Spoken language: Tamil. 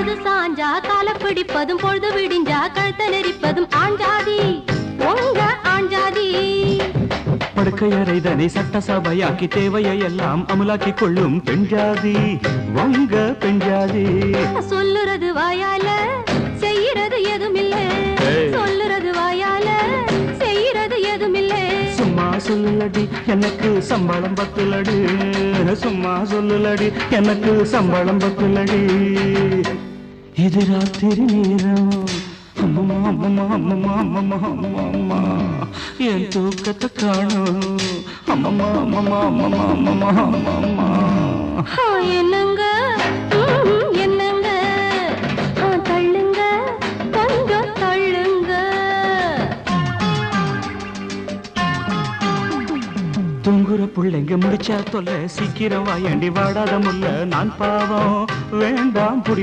பொழுது சாஞ்சா கால பிடிப்பதும் பொழுது விடிஞ்சா கழுத்த நெரிப்பதும் ஆஞ்சாதி உங்க ஆஞ்சாதி. படுக்கையறைதனை சட்டசபையாக்கி தேவையை எல்லாம் அமலாக்கி கொள்ளும் பெண்ஜாதி உங்க பெண்ஜாதி. சொல்லுறது வாயால செய்யறது எதுமில்ல, சொல்லுறது வாயால செய்யறது எதுமில்ல. சும்மா சொல்லுலடி எனக்கு சம்பளம் பத்துலடி, சும்மா சொல்லுலடி எனக்கு சம்பளம் பத்துலடி. இது ராத்திரி நேரம் அம்மம்மா அம்மம்மா அம்மம்மா அம்மம்மா அம்மம்மா என் தூக்கத்தை காணும் அம்மம்மா அம்மம்மா அம்மம்மா அம்மம்மா அம்மம்மா. என்னங்க என்னங்க தள்ளுங்க கொஞ்சம் தள்ளுங்க. தூங்குற புள்ளைங்க முடிச்சா தொல்ல சீக்கிரம் வாயண்டி வாடாத முல்ல நான் பாவம் வேண்டாம் புடி